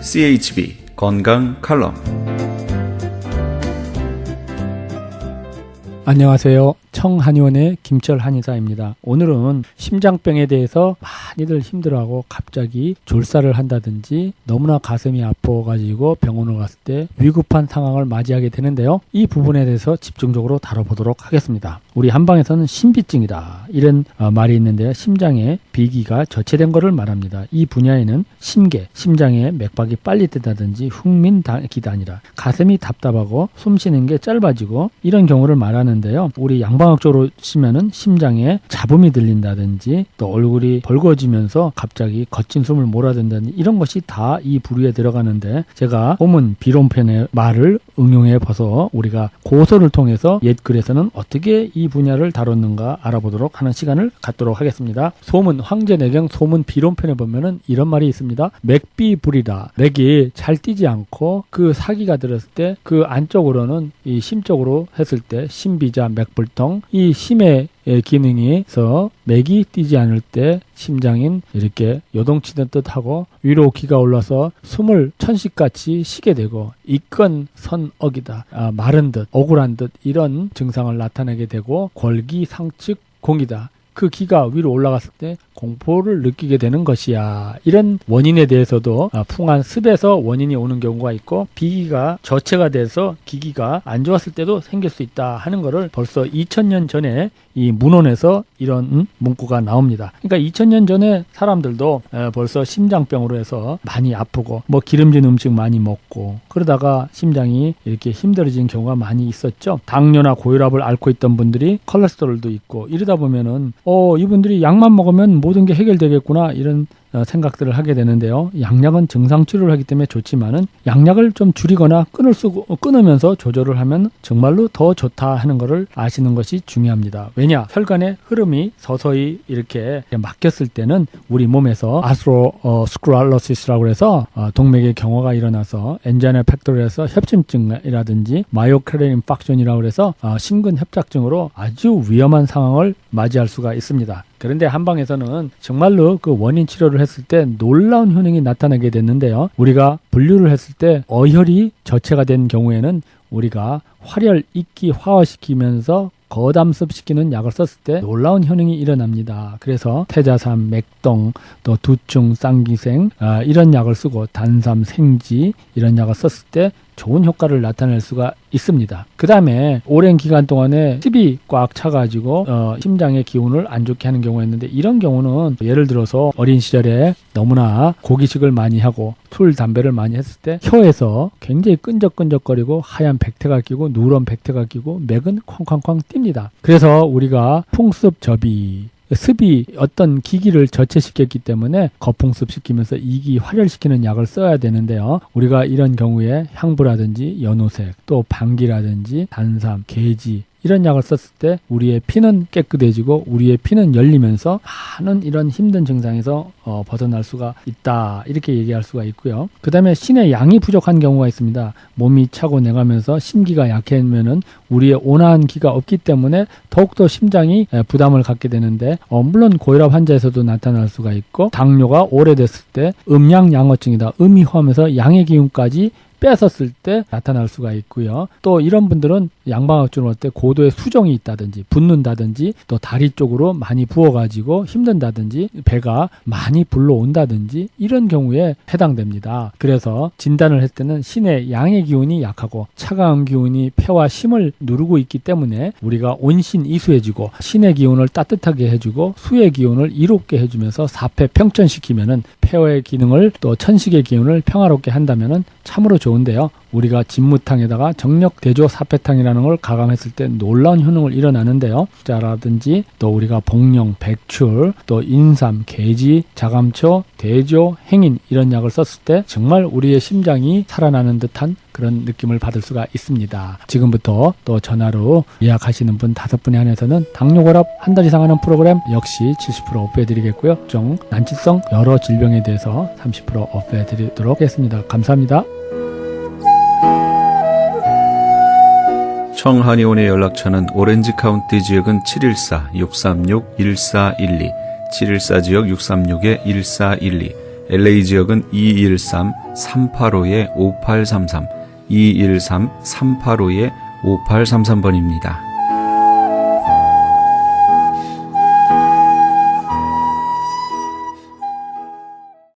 CHB 건강 칼럼. 안녕하세요. 청한의원의 김철 한의사입니다. 오늘은 심장병에 대해서 많이들 힘들어하고 갑자기 졸사를 한다든지 너무나 가슴이 아파가지고 병원을 갔을 때 위급한 상황을 맞이하게 되는데요. 이 부분에 대해서 집중적으로 다뤄보도록 하겠습니다. 우리 한방에서는 신비증이다, 이런 말이 있는데요. 심장의 비기가 저체된 것을 말합니다. 이 분야에는 심계, 심장의 맥박이 빨리 뛴다든지 흉민기다 아니라 가슴이 답답하고 숨쉬는 게 짧아지고 이런 경우를 말하는데요. 우리 양방학적으로 치면은 심장에 잡음이 들린다든지 또 얼굴이 벌거지면서 갑자기 거친 숨을 몰아든다든지 이런 것이 다 이 부류에 들어가는데, 제가 호문 비론편의 말을 응용해 봐서 우리가 고서를 통해서 옛 글에서는 어떻게 이 분야를 다뤘는가 알아보도록 하는 시간을 갖도록 하겠습니다. 소문 황제내경 소문 비론편에 보면은 이런 말이 있습니다. 맥비불이다. 맥이 잘 뛰지 않고 그 사기가 들었을 때 그 안쪽으로는 이 심적으로 했을 때 심비자 맥불통, 이 심의 기능에서 맥이 뛰지 않을 때 심장인 이렇게 요동치는 듯하고 위로 기가 올라서 숨을 천식같이 쉬게 되고 이건 선억이다, 마른 듯 억울한 듯 이런 증상을 나타내게 되고 골기상측 공이다. 그 기가 위로 올라갔을 때 공포를 느끼게 되는 것이야. 이런 원인에 대해서도 풍한 습에서 원인이 오는 경우가 있고, 비기가 저체가 돼서 기기가 안 좋았을 때도 생길 수 있다 하는 것을 벌써 2000년 전에 이 문헌에서 이런 문구가 나옵니다. 그러니까 2000년 전에 사람들도 벌써 심장병으로 해서 많이 아프고 뭐 기름진 음식 많이 먹고 그러다가 심장이 이렇게 힘들어진 경우가 많이 있었죠. 당뇨나 고혈압을 앓고 있던 분들이 콜레스테롤도 있고 이러다 보면은 이분들이 약만 먹으면 모든 게 해결되겠구나 이런 생각들을 하게 되는데요. 양약은 증상 치료를 하기 때문에 좋지만은 양약을 좀 줄이거나 끊으면서 조절을 하면 정말로 더 좋다 하는 것을 아시는 것이 중요합니다. 왜냐? 혈관의 흐름이 서서히 이렇게 막혔을 때는 우리 몸에서 아스로스크랄로시스라고 해서 동맥의 경화가 일어나서 엔자이나 팩토리에서 협심증이라든지 마이오크레인 인팍션이라고 해서 심근협착증으로 아주 위험한 상황을 맞이할 수가 있습니다. 그런데 한방에서는 정말로 그 원인 치료를 했을 때 놀라운 효능이 나타나게 됐는데요. 우리가 분류를 했을 때 어혈이 저체가 된 경우에는 우리가 활혈, 익기 화화시키면서 거담습시키는 약을 썼을 때 놀라운 효능이 일어납니다. 그래서 태자삼, 맥동, 또 두충, 쌍기생 이런 약을 쓰고 단삼, 생지 이런 약을 썼을 때 좋은 효과를 나타낼 수가 있습니다. 그 다음에 오랜 기간 동안에 습이 꽉 차가지고 심장의 기운을 안 좋게 하는 경우가 있는데, 이런 경우는 예를 들어서 어린 시절에 너무나 고기식을 많이 하고 술, 담배를 많이 했을 때 혀에서 굉장히 끈적끈적거리고 하얀 백태가 끼고 누런 백태가 끼고 맥은 쾅쾅쾅 뜁니다. 그래서 우리가 풍습접이 습이 어떤 기기를 저체시켰기 때문에 거풍습시키면서 이기 활혈시키는 약을 써야 되는데요. 우리가 이런 경우에 향부라든지 연오색, 또 방귀라든지 단삼, 계지 이런 약을 썼을 때 우리의 피는 깨끗해지고 우리의 피는 열리면서 많은 이런 힘든 증상에서 벗어날 수가 있다, 이렇게 얘기할 수가 있고요. 그 다음에 신의 양이 부족한 경우가 있습니다. 몸이 차고 내가면서 심기가 약해지면은 우리의 온화한 기가 없기 때문에 더욱더 심장이 부담을 갖게 되는데, 물론 고혈압 환자에서도 나타날 수가 있고, 당뇨가 오래됐을 때 음양양어증이다, 음이 허하면서 양의 기운까지 뺏었을 때 나타날 수가 있고요. 또 이런 분들은 양방학적으로 할 때 고도의 수정이 있다든지 붓는다든지 또 다리 쪽으로 많이 부어가지고 힘든다든지 배가 많이 불러온다든지 이런 경우에 해당됩니다. 그래서 진단을 했을 때는 신의 양의 기운이 약하고 차가운 기운이 폐와 심을 누르고 있기 때문에 우리가 온신 이수해주고 신의 기운을 따뜻하게 해주고 수의 기운을 이롭게 해주면서 사폐 평천시키면은 폐의 기능을 또 천식의 기운을 평화롭게 한다면은 참으로 좋은데요. 우리가 진무탕에다가 정력대조 사패탕이라는 걸 가감했을 때 놀라운 효능을 일어나는데요. 자라든지 또 우리가 복령, 백출, 또 인삼, 계지, 자감초, 대조, 행인 이런 약을 썼을 때 정말 우리의 심장이 살아나는 듯한 그런 느낌을 받을 수가 있습니다. 지금부터 또 전화로 예약하시는 분 5분에 한해서는 당뇨고혈압 한 달 이상 하는 프로그램 역시 70% 오프해드리겠고요. 각종 난치성 여러 질병에 대해서 30% 오프해드리도록 하겠습니다. 감사합니다. 청한의원의 연락처는 오렌지 카운티 지역은 714-636-1412, 714 지역 636-1412, LA 지역은 213-385-5833, 213-385-5833번입니다.